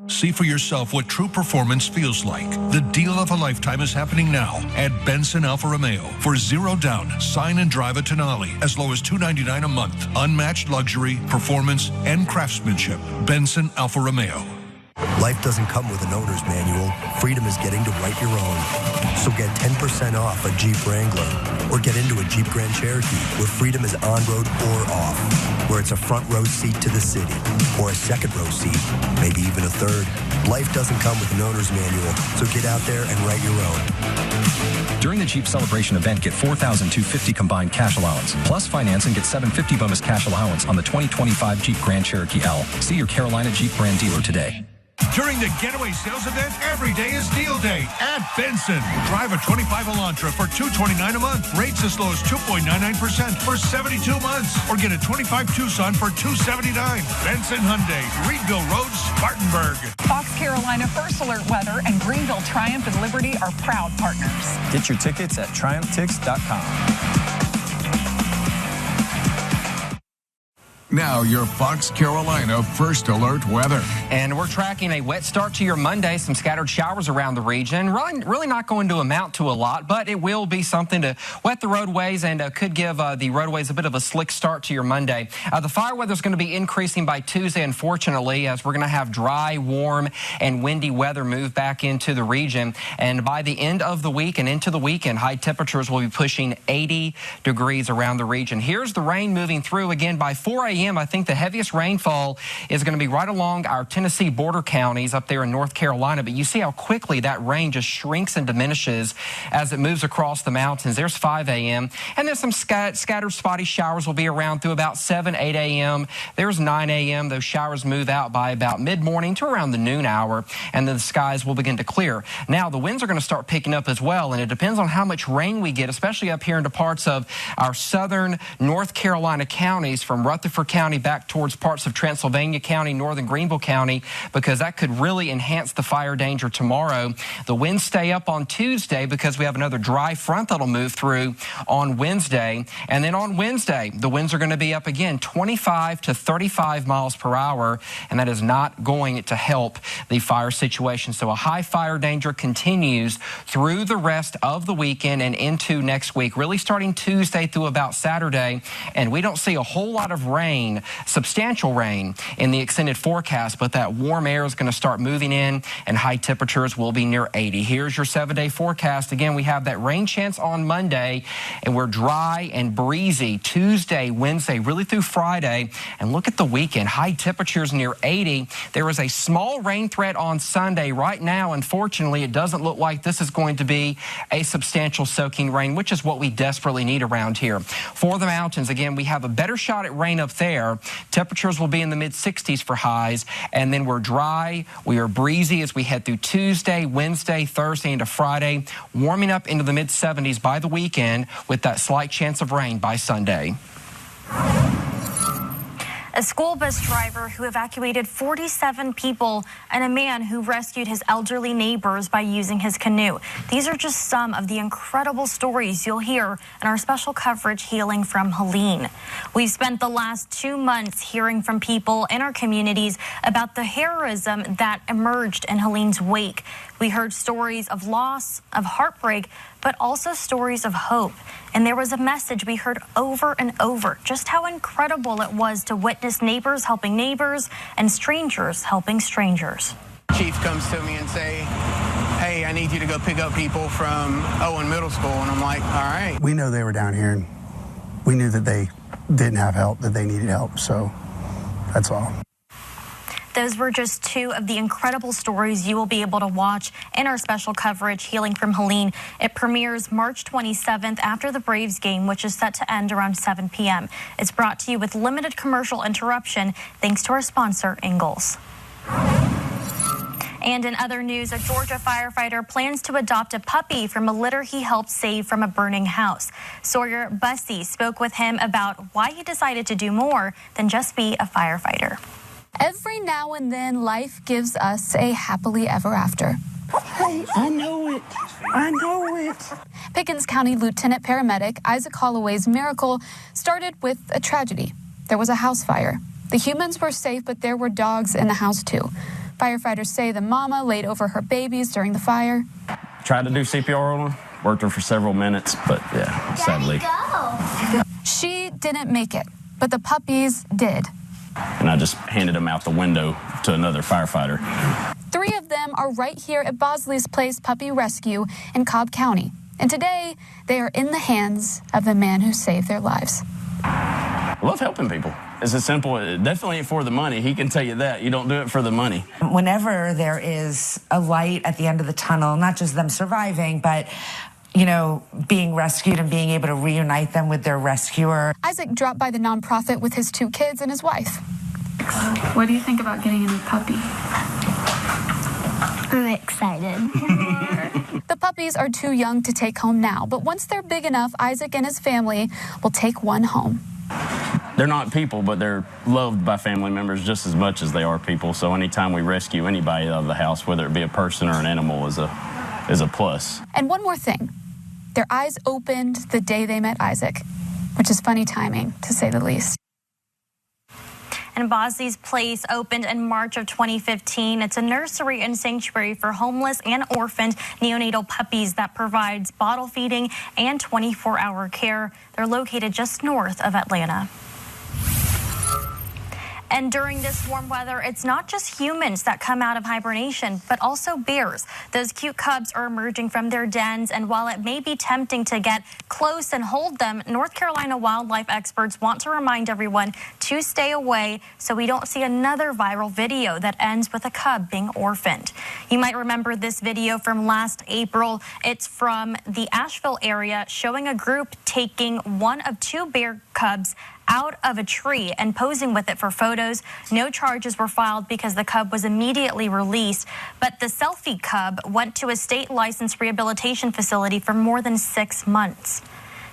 See for yourself what true performance feels like. The deal of a lifetime is happening now at Benson Alfa Romeo. For 0 down, sign and drive a Tenali as low as $299 a month. Unmatched luxury, performance, and craftsmanship. Benson Alfa Romeo. Life doesn't come with an owner's manual. Freedom is getting to write your own. So get 10% off a Jeep Wrangler or get into a Jeep Grand Cherokee where freedom is on-road or off, where it's a front row seat to the city or a second row seat, maybe even a third. Life doesn't come with an owner's manual, so get out there and write your own. During the Jeep Celebration event, get $4,250 combined cash allowance, plus finance and get $750 bonus cash allowance on the 2025 Jeep Grand Cherokee L. See your Carolina Jeep brand dealer today. During the Getaway Sales Event, every day is deal day at Benson. Drive a 25 Elantra for $229 a month. Rates as low as 2.99% for 72 months. Or get a 25 Tucson for $279. Benson Hyundai, Reedville Road, Spartanburg. Fox Carolina First Alert Weather and Greenville Triumph and Liberty are proud partners. Get your tickets at triumphtix.com. Now, your Fox Carolina First Alert weather. And we're tracking a wet start to your Monday. Some scattered showers around the region. Really not going to amount to a lot, but it will be something to wet the roadways and could give the roadways a bit of a slick start to your Monday. The fire weather is going to be increasing by Tuesday, unfortunately, as we're going to have dry, warm, and windy weather move back into the region. And by the end of the week and into the weekend, high temperatures will be pushing 80 degrees around the region. Here's the rain moving through again by 4 a.m. I think the heaviest rainfall is going to be right along our Tennessee border counties up there in North Carolina. But you see how quickly that rain just shrinks and diminishes as it moves across the mountains. There's 5 a.m. And then some scattered spotty showers will be around through about 7, 8 a.m. There's 9 a.m. Those showers move out by about mid-morning to around the noon hour, and then the skies will begin to clear. Now, the winds are going to start picking up as well, and it depends on how much rain we get, especially up here into parts of our southern North Carolina counties from Rutherford County back towards parts of Transylvania County, northern Greenville County, because that could really enhance the fire danger tomorrow. The winds stay up on Tuesday because we have another dry front that'll move through on Wednesday. And then on Wednesday, the winds are going to be up again, 25 to 35 miles per hour, and that is not going to help the fire situation. So a high fire danger continues through the rest of the weekend and into next week, really starting Tuesday through about Saturday. And we don't see a whole lot of rain, substantial rain in the extended forecast, but that warm air is going to start moving in and high temperatures will be near 80. Here's your 7-day forecast. Again, we have that rain chance on Monday, and we're dry and breezy Tuesday, Wednesday, really through Friday. And look at the weekend, high temperatures near 80. There is a small rain threat on Sunday. Right now, unfortunately, it doesn't look like this is going to be a substantial soaking rain, which is what we desperately need around here. For the mountains, again, we have a better shot at rain up there. Temperatures will be in the mid-60s for highs, and then we're dry. We are breezy as we head through Tuesday, Wednesday, Thursday into Friday, warming up into the mid-70s by the weekend with that slight chance of rain by Sunday. A school bus driver who evacuated 47 people and a man who rescued his elderly neighbors by using his canoe. These are just some of the incredible stories you'll hear in our special coverage, Healing from Helene. We've spent the last 2 months hearing from people in our communities about the heroism that emerged in Helene's wake. We heard stories of loss, of heartbreak, but also stories of hope. And there was a message we heard over and over, just how incredible it was to witness neighbors helping neighbors and strangers helping strangers. Chief comes to me and say, hey, I need you to go pick up people from Owen Middle School. And I'm like, all right. We know they were down here, and we knew that they didn't have help, that they needed help. So that's all. Those were just 2 of the incredible stories you will be able to watch in our special coverage, Healing from Helene. It premieres March 27th after the Braves game, which is set to end around 7 p.m. It's brought to you with limited commercial interruption, thanks to our sponsor, Ingalls. And in other news, a Georgia firefighter plans to adopt a puppy from a litter he helped save from a burning house. Sawyer Bussey spoke with him about why he decided to do more than just be a firefighter. Every now and then, life gives us a happily ever after. Hey, I know it. I know it. Pickens County Lieutenant Paramedic Isaac Holloway's miracle started with a tragedy. There was a house fire. The humans were safe, but there were dogs in the house too. Firefighters say the mama laid over her babies during the fire. Tried to do CPR on her, worked her for several minutes, but yeah, sadly. She didn't make it, but the puppies did. And I just handed them out the window to another firefighter. 3 of them are right here at Bosley's Place Puppy Rescue in Cobb County. And today, they are in the hands of the man who saved their lives. I love helping people. It's as simple. It definitely ain't for the money. He can tell you that. You don't do it for the money. Whenever there is a light at the end of the tunnel, not just them surviving, but being rescued and being able to reunite them with their rescuer. Isaac dropped by the nonprofit with his 2 kids and his wife. What do you think about getting a new puppy? I'm excited. The puppies are too young to take home now, but once they're big enough, Isaac and his family will take one home. They're not people, but they're loved by family members just as much as they are people. So anytime we rescue anybody out of the house, whether it be a person or an animal, is a plus. And one more thing. Their eyes opened the day they met Isaac, which is funny timing, to say the least. And Bosley's Place opened in March of 2015. It's a nursery and sanctuary for homeless and orphaned neonatal puppies that provides bottle feeding and 24-hour care. They're located just north of Atlanta. And during this warm weather, it's not just humans that come out of hibernation, but also bears. Those cute cubs are emerging from their dens, and while it may be tempting to get close and hold them, North Carolina wildlife experts want to remind everyone to stay away so we don't see another viral video that ends with a cub being orphaned. You might remember this video from last April. It's from the Asheville area, showing a group taking one of two bear cubs out of a tree and posing with it for photos. No charges were filed because the cub was immediately released, but the selfie cub went to a state-licensed rehabilitation facility for more than 6 months.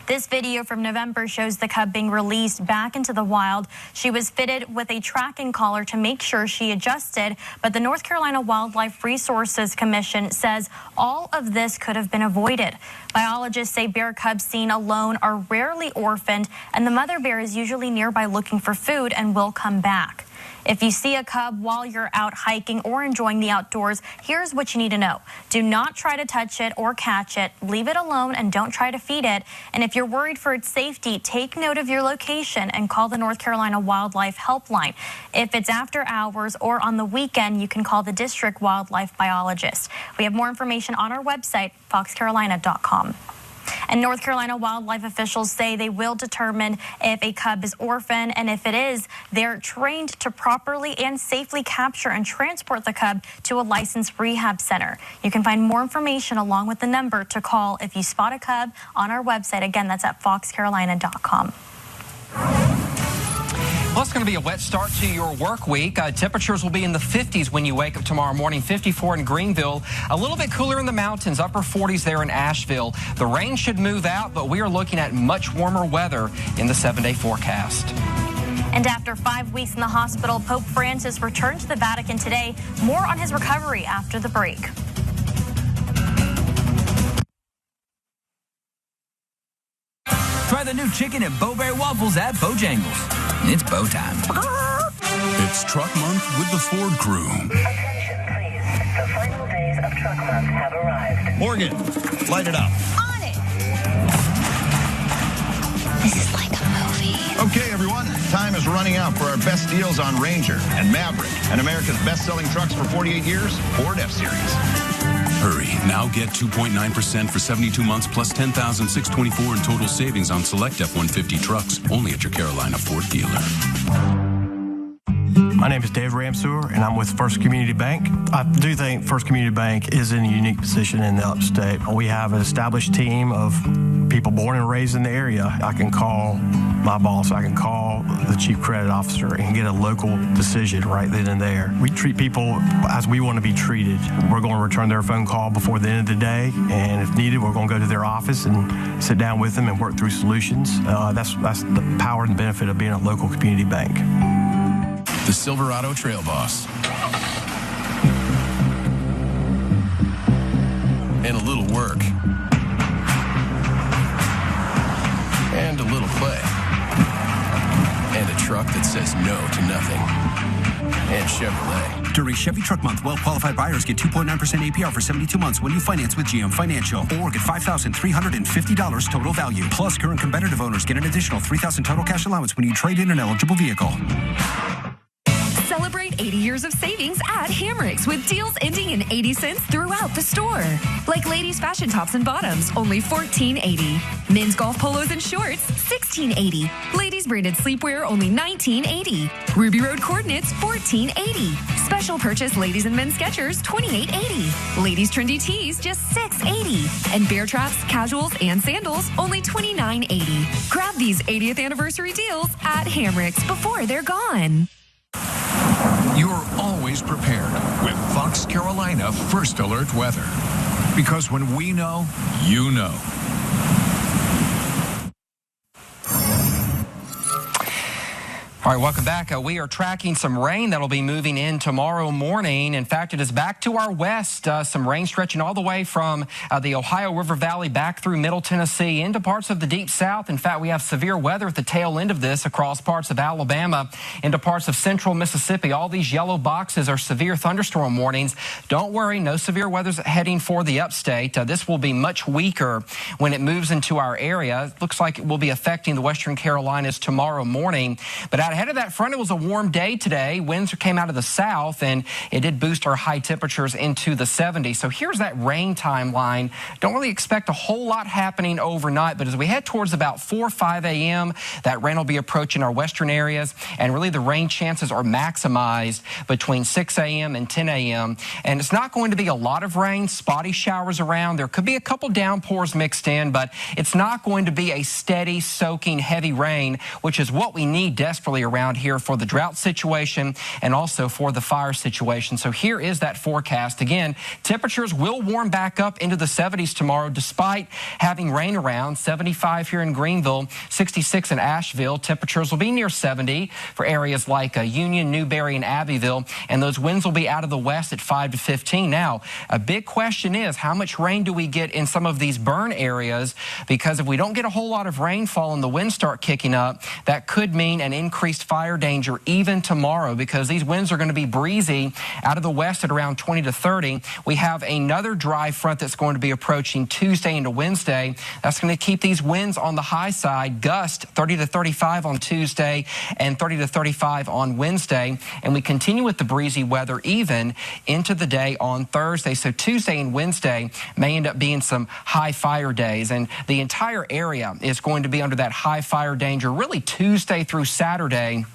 This video from November shows the cub being released back into the wild. She was fitted with a tracking collar to make sure she adjusted, but the North Carolina Wildlife Resources Commission says all of this could have been avoided. Biologists say bear cubs seen alone are rarely orphaned, and the mother bear is usually nearby looking for food and will come back. If you see a cub while you're out hiking or enjoying the outdoors, here's what you need to know. Do not try to touch it or catch it. Leave it alone and don't try to feed it. And if you're worried for its safety, take note of your location and call the North Carolina Wildlife Helpline. If it's after hours or on the weekend, you can call the district wildlife biologist. We have more information on our website, foxcarolina.com. And North Carolina wildlife officials say they will determine if a cub is orphaned, and if it is, they're trained to properly and safely capture and transport the cub to a licensed rehab center. You can find more information along with the number to call if you spot a cub on our website. Again, that's at foxcarolina.com. Well, it's going to be a wet start to your work week. Temperatures will be in the 50s when you wake up tomorrow morning. 54 in Greenville. A little bit cooler in the mountains. Upper 40s there in Asheville. The rain should move out, but we are looking at much warmer weather in the 7-day forecast. And after 5 weeks in the hospital, Pope Francis returned to the Vatican today. More on his recovery after the break. Try the new chicken and Bowberry waffles at Bojangles. It's bow time. It's Truck Month with the Ford crew. Attention, please. The final days of Truck Month have arrived. Morgan, light it up. On it! This is like a movie. Okay, everyone. Time is running out for our best deals on Ranger and Maverick and America's best-selling trucks for 48 years, Ford F-Series. Hurry. Now get 2.9% for 72 months plus $10,624 in total savings on select F-150 trucks. Only at your Carolina Ford dealer. My name is Dave Ramseur, and I'm with First Community Bank. I do think First Community Bank is in a unique position in the upstate. We have an established team of people born and raised in the area. I can call my boss, I can call the chief credit officer and get a local decision right then and there. We treat people as we want to be treated. We're going to return their phone call before the end of the day, and if needed, we're going to go to their office and sit down with them and work through solutions. That's the power and benefit of being a local community bank. The Silverado Trail Boss. And a little work. And a little play. And a truck that says no to nothing. And Chevrolet. During Chevy Truck Month, well-qualified buyers get 2.9% APR for 72 months when you finance with GM Financial. Or get $5,350 total value. Plus, current competitive owners get an additional $3,000 total cash allowance when you trade in an eligible vehicle. Celebrate 80 years of savings at Hamrick's with deals ending in 80 cents throughout the store. Like ladies' fashion tops and bottoms, only $14.80. Men's golf polos and shorts, $16.80. Ladies' braided sleepwear, only $19.80. Ruby Road coordinates, $14.80. Special purchase ladies and men's Skechers, $28.80. Ladies' trendy tees, just $6.80. And bear traps, casuals, and sandals, only $29.80. Grab these 80th anniversary deals at Hamrick's before they're gone. You're always prepared with Fox Carolina First Alert Weather. Because when we know, you know. All right, welcome back. We are tracking some rain that'll be moving in tomorrow morning. In fact, it is back to our west. Some rain stretching all the way from the Ohio River Valley back through Middle Tennessee into parts of the Deep South. In fact, we have severe weather at the tail end of this across parts of Alabama into parts of central Mississippi. All these yellow boxes are severe thunderstorm warnings. Don't worry, no severe weather's heading for the upstate. This will be much weaker when it moves into our area. It looks like it will be affecting the Western Carolinas tomorrow morning. But ahead of that front, it was a warm day today. Winds came out of the south, and it did boost our high temperatures into the 70s. So here's that rain timeline. Don't really expect a whole lot happening overnight, but as we head towards about 4 or 5 a.m., that rain will be approaching our western areas, and really the rain chances are maximized between 6 a.m. and 10 a.m. And it's not going to be a lot of rain, spotty showers around. There could be a couple downpours mixed in, but it's not going to be a steady, soaking, heavy rain, which is what we need desperately around here for the drought situation and also for the fire situation. So here is that forecast. Again, temperatures will warm back up into the 70s tomorrow despite having rain around. 75 here in Greenville, 66 in Asheville. Temperatures will be near 70 for areas like Union, Newberry, and Abbeville, and those winds will be out of the west at 5 to 15. Now, a big question is how much rain do we get in some of these burn areas? Because if we don't get a whole lot of rainfall and the winds start kicking up, that could mean an increased fire danger even tomorrow, because these winds are going to be breezy out of the west at around 20 to 30. We have another dry front that's going to be approaching Tuesday into Wednesday. That's going to keep these winds on the high side, gust 30 to 35 on Tuesday and 30 to 35 on Wednesday. And we continue with the breezy weather even into the day on Thursday. So Tuesday and Wednesday may end up being some high fire days, and the entire area is going to be under that high fire danger really Tuesday through Saturday,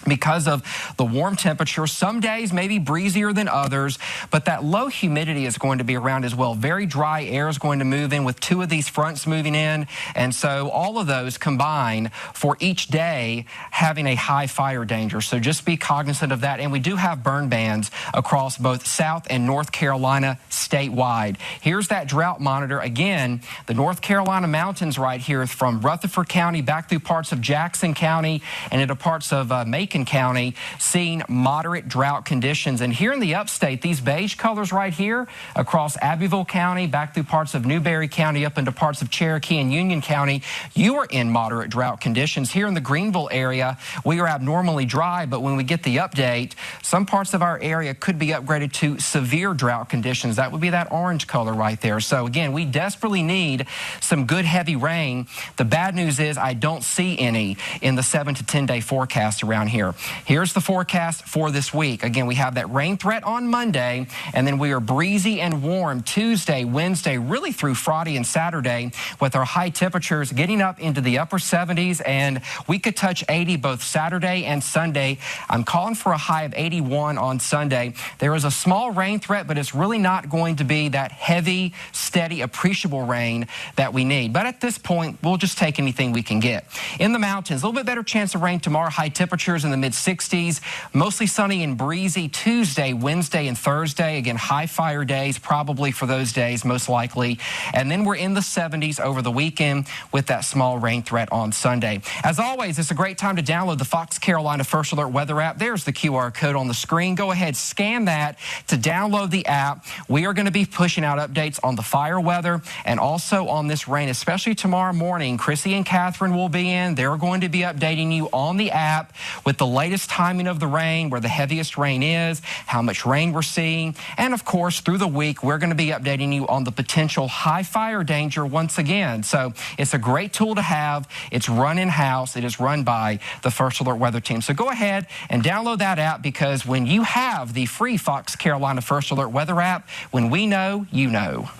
because of the warm temperatures. Some days may be breezier than others, but that low humidity is going to be around as well. Very dry air is going to move in with two of these fronts moving in, and so all of those combine for each day having a high fire danger. So just be cognizant of that. And we do have burn bans across both South and North Carolina statewide. Here's that drought monitor. Again, the North Carolina mountains right here from Rutherford County back through parts of Jackson County and into parts of Macon County, seeing moderate drought conditions. And here in the upstate, these beige colors right here across Abbeville County, back through parts of Newberry County, up into parts of Cherokee and Union County, you are in moderate drought conditions. Here in the Greenville area, we are abnormally dry, but when we get the update, some parts of our area could be upgraded to severe drought conditions. That would be that orange color right there. So again, we desperately need some good heavy rain. The bad news is I don't see any in the 7 to 10 day forecast around here. Here's the forecast for this week. Again, we have that rain threat on Monday, and then we are breezy and warm Tuesday, Wednesday, really through Friday and Saturday, with our high temperatures getting up into the upper 70s, and we could touch 80 both Saturday and Sunday. I'm calling for a high of 81 on Sunday. There is a small rain threat, but it's really not going to be that heavy, steady, appreciable rain that we need. But at this point, we'll just take anything we can get. In the mountains, a little bit better chance of rain tomorrow. High temperatures in the mid-60s, mostly sunny and breezy Tuesday, Wednesday, and Thursday. Again, high fire days probably for those days, most likely. And then we're in the 70s over the weekend with that small rain threat on Sunday. As always, it's a great time to download the Fox Carolina First Alert Weather app. There's the QR code on the screen. Go ahead, scan that to download the app. We are going to be pushing out updates on the fire weather and also on this rain, especially tomorrow morning. Chrissy and Catherine will be in. They're going to be updating you on the app with the latest timing of the rain, where the heaviest rain is, how much rain we're seeing, and of course through the week we're going to be updating you on the potential high fire danger once again. So it's a great tool to have. It's run in-house. It is run by the First Alert Weather Team. So go ahead and download that app, because when you have the free Fox Carolina First Alert Weather app, when we know, you know.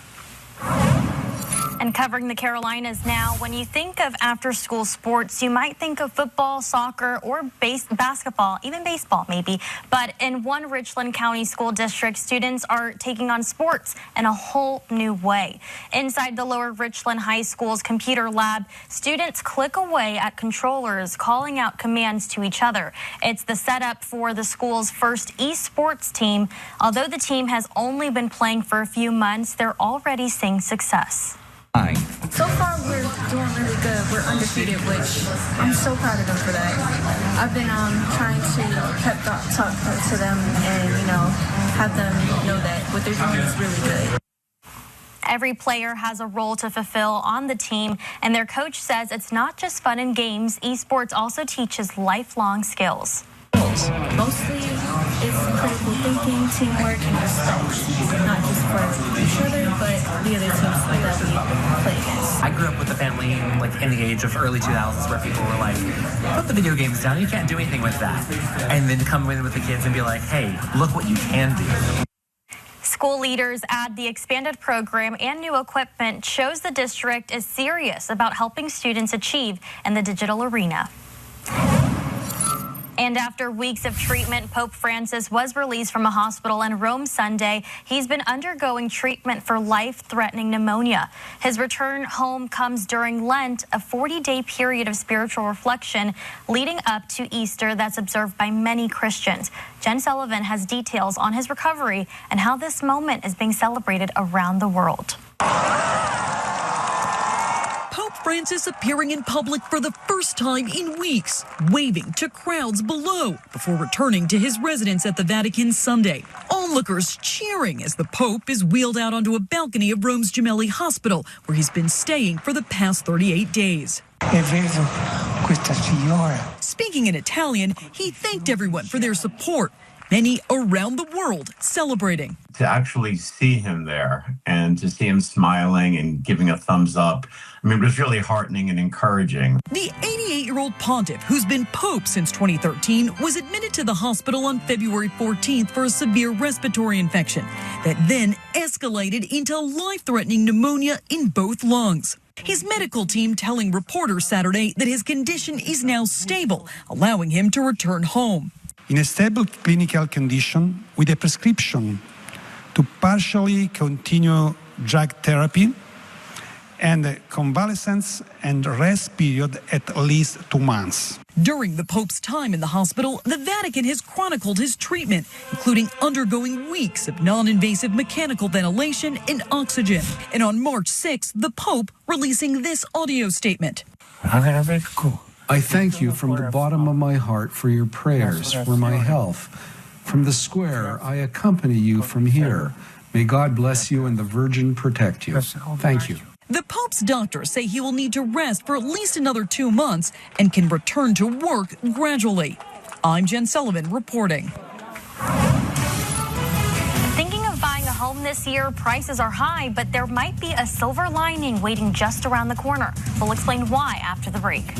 And covering the Carolinas now, when you think of after-school sports, you might think of football, soccer, or basketball, even baseball maybe. But in one Richland County school district, students are taking on sports in a whole new way. Inside the Lower Richland High School's computer lab, students click away at controllers, calling out commands to each other. It's the setup for the school's first esports team. Although the team has only been playing for a few months, they're already seeing success. So far, we're doing really good. We're undefeated, which I'm so proud of them for that. I've been trying to pep talk to them and, have them know that what they're doing is really good. Every player has a role to fulfill on the team, and their coach says it's not just fun and games. Esports also teaches lifelong skills. Mostly it's critical thinking, teamwork, and respect. Not just for each other, but the other teams that we play against. I grew up with a family in the age of early 2000s where people were like, put the video games down, you can't do anything with that. And then come in with the kids and be like, hey, look what you can do. School leaders add the expanded program and new equipment shows the district is serious about helping students achieve in the digital arena. And after weeks of treatment, Pope Francis was released from a hospital in Rome Sunday. He's been undergoing treatment for life-threatening pneumonia. His return home comes during Lent, a 40-day period of spiritual reflection leading up to Easter that's observed by many Christians. Jen Sullivan has details on his recovery and how this moment is being celebrated around the world. Pope Francis appearing in public for the first time in weeks, waving to crowds below before returning to his residence at the Vatican Sunday. Onlookers cheering as the Pope is wheeled out onto a balcony of Rome's Gemelli Hospital, where he's been staying for the past 38 days. Speaking in Italian, he thanked everyone for their support. Many around the world celebrating. To actually see him there and to see him smiling and giving a thumbs up, it was really heartening and encouraging. The 88-year-old pontiff, who's been pope since 2013, was admitted to the hospital on February 14th for a severe respiratory infection that then escalated into life-threatening pneumonia in both lungs. His medical team telling reporters Saturday that his condition is now stable, allowing him to return home. In a stable clinical condition with a prescription to partially continue drug therapy and a convalescence and rest period at least 2 months. During the Pope's time in the hospital, the Vatican has chronicled his treatment, including undergoing weeks of non-invasive mechanical ventilation and oxygen. And on March 6th, the Pope releasing this audio statement. I thank you from the bottom of my heart for your prayers, for my health. From the square, I accompany you from here. May God bless you and the Virgin protect you. Thank you. The Pope's doctors say he will need to rest for at least another 2 months and can return to work gradually. I'm Jen Sullivan reporting. Thinking of buying a home this year, prices are high, but there might be a silver lining waiting just around the corner. We'll explain why after the break.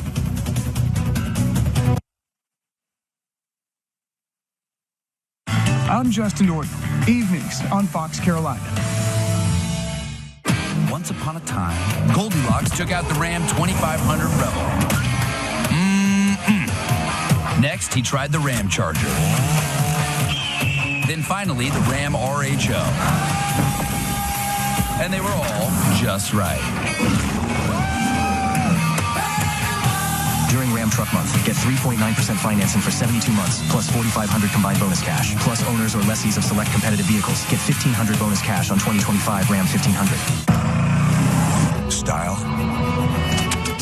I'm Justin Norton, evenings on Fox Carolina. Once upon a time, Goldilocks took out the Ram 2500 Rebel. Next, he tried the Ram Charger. Then finally, the Ram RHO. And they were all just right. During Ram Truck Month, get 3.9% financing for 72 months, plus $4,500 combined bonus cash. Plus owners or lessees of select competitive vehicles get $1,500 bonus cash on 2025 Ram 1500. Style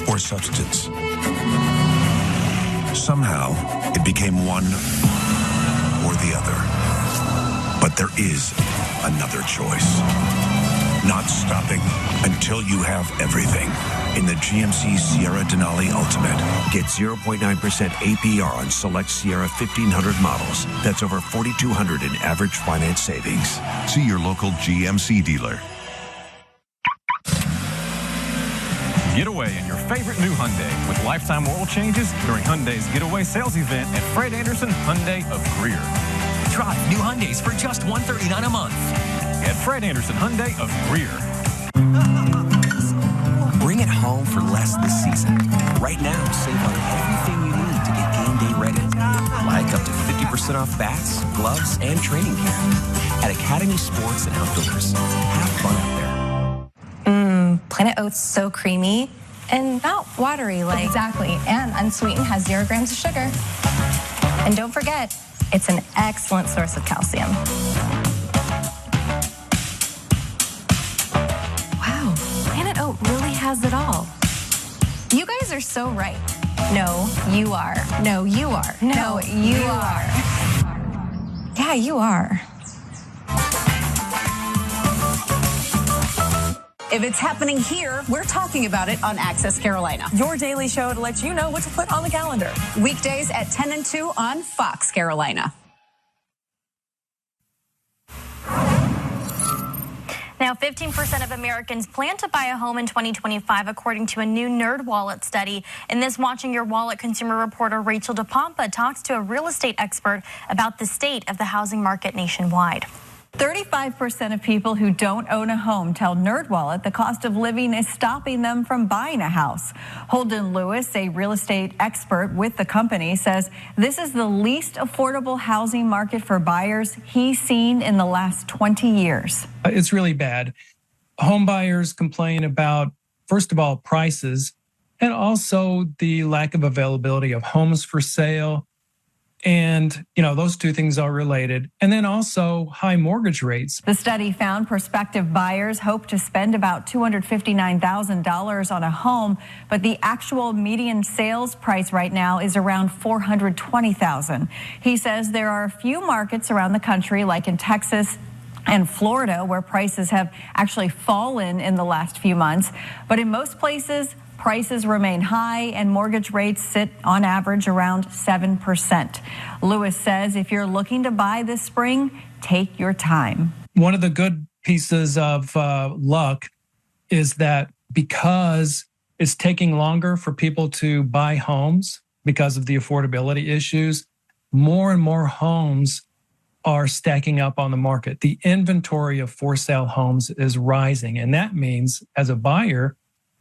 or substance. Somehow, it became one or the other. But there is another choice. Not stopping until you have everything. In the GMC Sierra Denali Ultimate, get 0.9% APR on select Sierra 1500 models. That's over $4,200 in average finance savings. See your local GMC dealer. Get away in your favorite new Hyundai with lifetime oil changes during Hyundai's Getaway sales event at Fred Anderson Hyundai of Greer. Drive new Hyundais for just $139 a month. At Fred Anderson Hyundai of Greer. Bring it home for less this season. Right now, save on everything you need to get game day ready. Like up to 50% off bats, gloves, and training gear. At Academy Sports and Outdoors. Have fun out there. Planet Oats so creamy and not watery like. Exactly, and unsweetened, has 0 grams of sugar. And don't forget, it's an excellent source of calcium. Wow, Planet Oat has it all. You guys are so right. No, you are. No, you are. No, you are. Yeah, you are. If it's happening here, we're talking about it on Access Carolina. Your daily show to let you know what to put on the calendar. Weekdays at 10 and 2 on Fox Carolina. Now, 15% of Americans plan to buy a home in 2025, according to a new NerdWallet study. In this Watching Your Wallet, consumer reporter Rachel DePompa talks to a real estate expert about the state of the housing market nationwide. 35% of people who don't own a home tell NerdWallet the cost of living is stopping them from buying a house. Holden Lewis, a real estate expert with the company, says this is the least affordable housing market for buyers he's seen in the last 20 years. It's really bad. Home buyers complain about, first of all, prices, and also the lack of availability of homes for sale. And, those two things are related. And then also high mortgage rates. The study found prospective buyers hope to spend about $259,000 on a home, but the actual median sales price right now is around $420,000. He says there are a few markets around the country, like in Texas and Florida, where prices have actually fallen in the last few months. But in most places, prices remain high and mortgage rates sit on average around 7%. Lewis says if you're looking to buy this spring, take your time. One of the good pieces of luck is that because it's taking longer for people to buy homes because of the affordability issues, more and more homes are stacking up on the market. The inventory of for sale homes is rising. And that means as a buyer,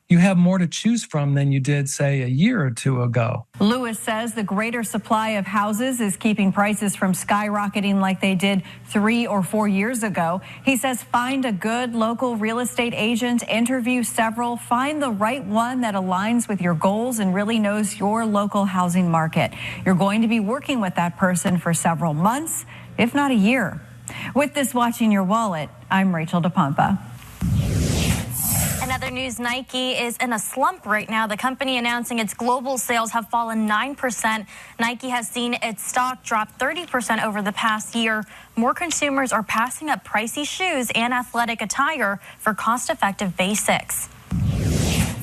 you have more to choose from than you did, say, a year or two ago. Lewis says the greater supply of houses is keeping prices from skyrocketing like they did 3 or 4 years ago. He says find a good local real estate agent, interview several, find the right one that aligns with your goals and really knows your local housing market. You're going to be working with that person for several months, if not a year. With this Watching Your Wallet, I'm Rachel DePompa. In other news, Nike is in a slump right now. The company announcing its global sales have fallen 9%. Nike has seen its stock drop 30% over the past year. More consumers are passing up pricey shoes and athletic attire for cost-effective basics.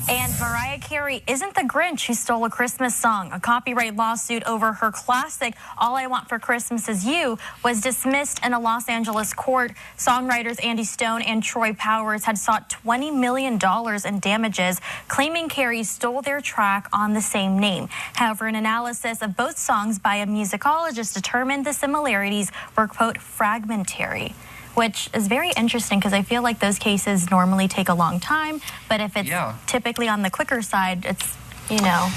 And Mariah Carey isn't the Grinch who stole a Christmas song. A copyright lawsuit over her classic All I Want for Christmas Is You was dismissed in a Los Angeles court. Songwriters Andy Stone and Troy Powers had sought $20 million in damages, claiming Carey stole their track on the same name. However, an analysis of both songs by a musicologist determined the similarities were, quote, fragmentary, which is very interesting because I feel like those cases normally take a long time. But if it's typically on the quicker side, it's, Well,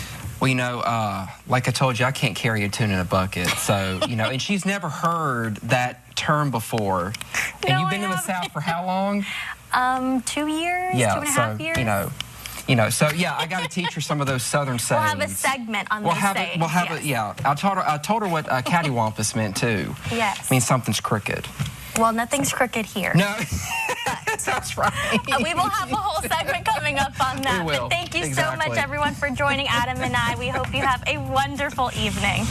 like I told you, I can't carry a tune in a bucket. So, and she's never heard that term before. And you've been in the South for how long? 2 years, 2.5 years. So I got to teach her some of those Southern sayings. We'll have a segment on those sayings. We'll have I told her what cattywampus meant too. Yes. It means something's crooked. Well, nothing's crooked here. No, that's right. We will have a whole segment coming up on that. We will. But thank you so much, everyone, for joining Adam and I. We hope you have a wonderful evening.